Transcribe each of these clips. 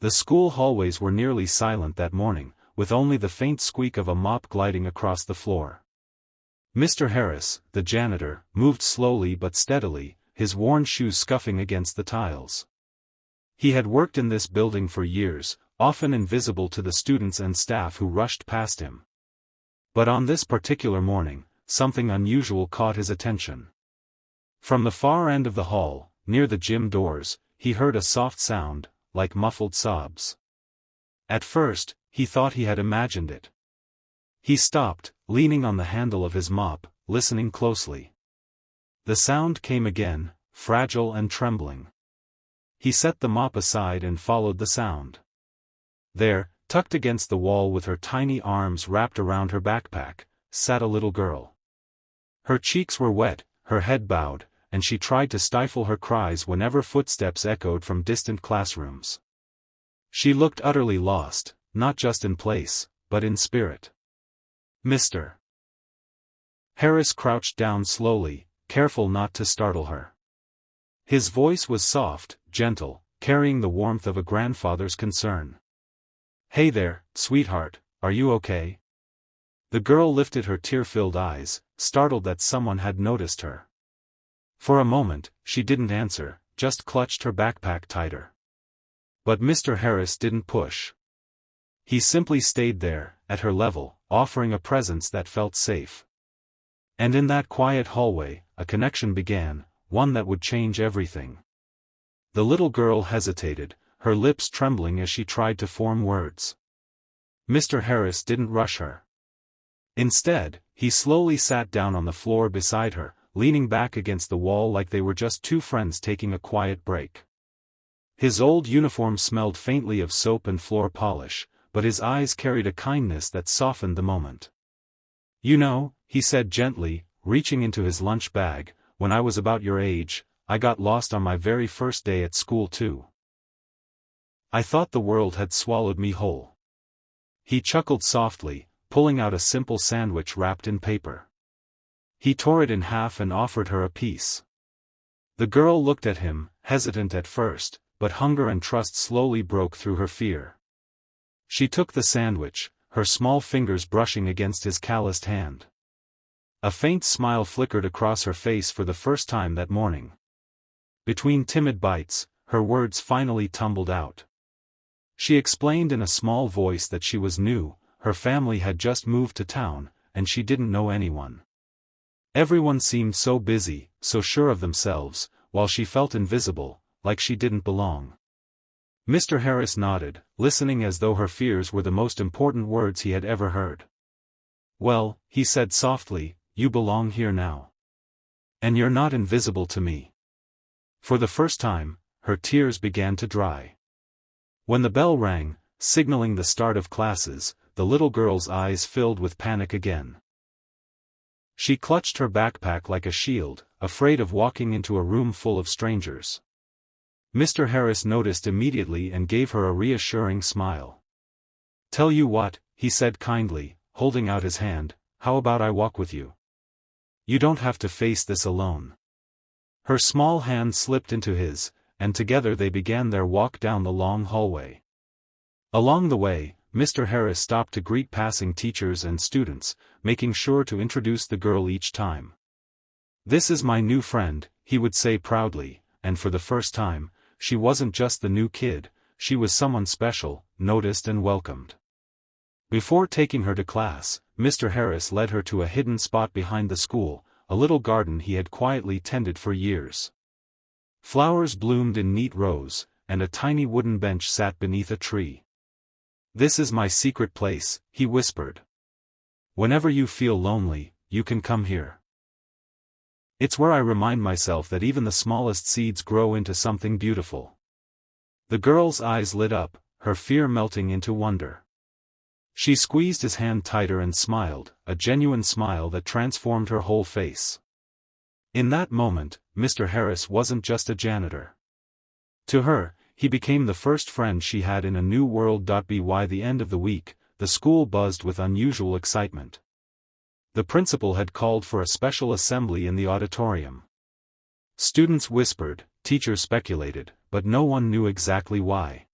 The school hallways were nearly silent that morning, with only the faint squeak of a mop gliding across the floor. Mr. Harris, the janitor, moved slowly but steadily, his worn shoes scuffing against the tiles. He had worked in this building for years, often invisible to the students and staff who rushed past him. But on this particular morning, something unusual caught his attention. From the far end of the hall, near the gym doors, he heard a soft sound, like muffled sobs. At first, he thought he had imagined it. He stopped, leaning on the handle of his mop, listening closely. The sound came again, fragile and trembling. He set the mop aside and followed the sound. There, tucked against the wall with her tiny arms wrapped around her backpack, sat a little girl. Her cheeks were wet, her head bowed, and she tried to stifle her cries whenever footsteps echoed from distant classrooms. She looked utterly lost, not just in place, but in spirit. Mr. Harris crouched down slowly, careful not to startle her. His voice was soft, gentle, carrying the warmth of a grandfather's concern. "Hey there, sweetheart, are you okay?" The girl lifted her tear-filled eyes, startled that someone had noticed her. For a moment, she didn't answer, just clutched her backpack tighter. But Mr. Harris didn't push. He simply stayed there, at her level, offering a presence that felt safe. And in that quiet hallway, a connection began, one that would change everything. The little girl hesitated, her lips trembling as she tried to form words. Mr. Harris didn't rush her. Instead, he slowly sat down on the floor beside her, leaning back against the wall like they were just two friends taking a quiet break. His old uniform smelled faintly of soap and floor polish, but his eyes carried a kindness that softened the moment. "You know," he said gently, reaching into his lunch bag, "when I was about your age, I got lost on my very first day at school too. I thought the world had swallowed me whole." He chuckled softly, pulling out a simple sandwich wrapped in paper. He tore it in half and offered her a piece. The girl looked at him, hesitant at first, but hunger and trust slowly broke through her fear. She took the sandwich, her small fingers brushing against his calloused hand. A faint smile flickered across her face for the first time that morning. Between timid bites, her words finally tumbled out. She explained in a small voice that she was new, her family had just moved to town, and she didn't know anyone. Everyone seemed so busy, so sure of themselves, while she felt invisible, like she didn't belong. Mr. Harris nodded, listening as though her fears were the most important words he had ever heard. "Well," he said softly, "you belong here now. And you're not invisible to me." For the first time, her tears began to dry. When the bell rang, signaling the start of classes, the little girl's eyes filled with panic again. She clutched her backpack like a shield, afraid of walking into a room full of strangers. Mr. Harris noticed immediately and gave her a reassuring smile. "Tell you what," he said kindly, holding out his hand, "how about I walk with you? You don't have to face this alone." Her small hand slipped into his, and together they began their walk down the long hallway. Along the way, Mr. Harris stopped to greet passing teachers and students, making sure to introduce the girl each time. "This is my new friend," he would say proudly, and for the first time, she wasn't just the new kid, she was someone special, noticed and welcomed. Before taking her to class, Mr. Harris led her to a hidden spot behind the school, a little garden he had quietly tended for years. Flowers bloomed in neat rows, and a tiny wooden bench sat beneath a tree. "This is my secret place," he whispered. "Whenever you feel lonely, you can come here. It's where I remind myself that even the smallest seeds grow into something beautiful." The girl's eyes lit up, her fear melting into wonder. She squeezed his hand tighter and smiled, a genuine smile that transformed her whole face. In that moment, Mr. Harris wasn't just a janitor. To her, he became the first friend she had in a new world. By the end of the week, the school buzzed with unusual excitement. The principal had called for a special assembly in the auditorium. Students whispered, teachers speculated, but no one knew exactly why.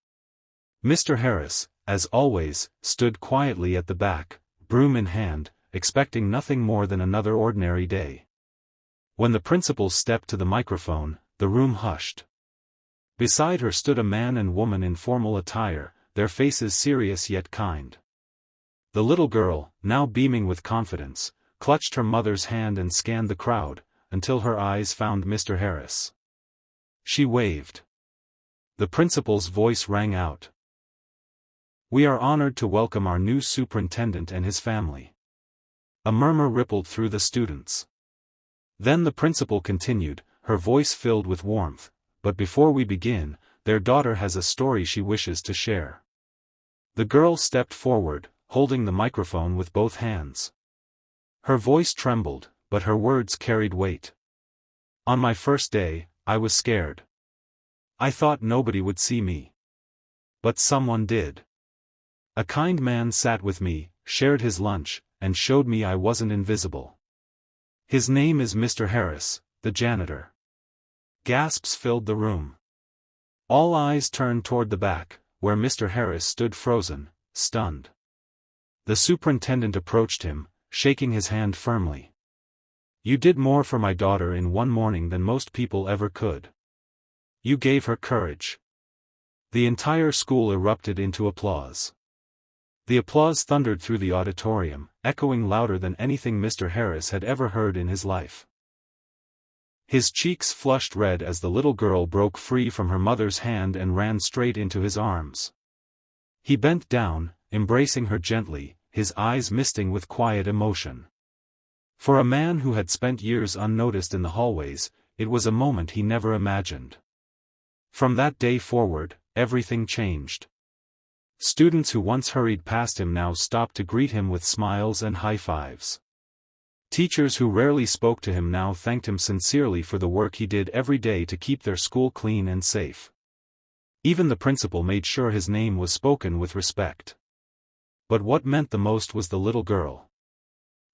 Mr. Harris, as always, stood quietly at the back, broom in hand, expecting nothing more than another ordinary day. When the principal stepped to the microphone, the room hushed. Beside her stood a man and woman in formal attire, their faces serious yet kind. The little girl, now beaming with confidence, clutched her mother's hand and scanned the crowd, until her eyes found Mr. Harris. She waved. The principal's voice rang out. "We are honored to welcome our new superintendent and his family." A murmur rippled through the students. Then the principal continued, her voice filled with warmth, "But before we begin, their daughter has a story she wishes to share." The girl stepped forward, holding the microphone with both hands. Her voice trembled, but her words carried weight. "On my first day, I was scared. I thought nobody would see me. But someone did. A kind man sat with me, shared his lunch, and showed me I wasn't invisible. His name is Mr. Harris, the janitor." Gasps filled the room. All eyes turned toward the back, where Mr. Harris stood frozen, stunned. The superintendent approached him, shaking his hand firmly. "You did more for my daughter in one morning than most people ever could. You gave her courage." The entire school erupted into applause. The applause thundered through the auditorium, echoing louder than anything Mr. Harris had ever heard in his life. His cheeks flushed red as the little girl broke free from her mother's hand and ran straight into his arms. He bent down, embracing her gently, his eyes misting with quiet emotion. For a man who had spent years unnoticed in the hallways, it was a moment he never imagined. From that day forward, everything changed. Students who once hurried past him now stopped to greet him with smiles and high fives. Teachers who rarely spoke to him now thanked him sincerely for the work he did every day to keep their school clean and safe. Even the principal made sure his name was spoken with respect. But what meant the most was the little girl.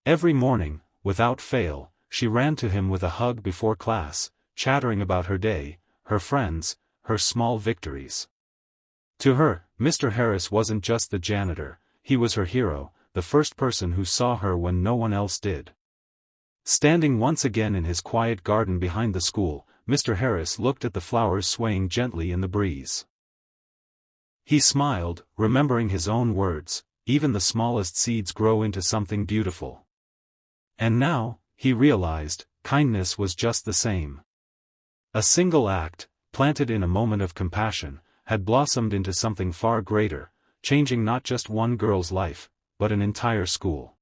Every morning, without fail, she ran to him with a hug before class, chattering about her day, her friends, her small victories. To her, Mr. Harris wasn't just the janitor, he was her hero, the first person who saw her when no one else did. Standing once again in his quiet garden behind the school, Mr. Harris looked at the flowers swaying gently in the breeze. He smiled, remembering his own words, "Even the smallest seeds grow into something beautiful." And now, he realized, kindness was just the same. A single act, planted in a moment of compassion, had blossomed into something far greater, changing not just one girl's life, but an entire school.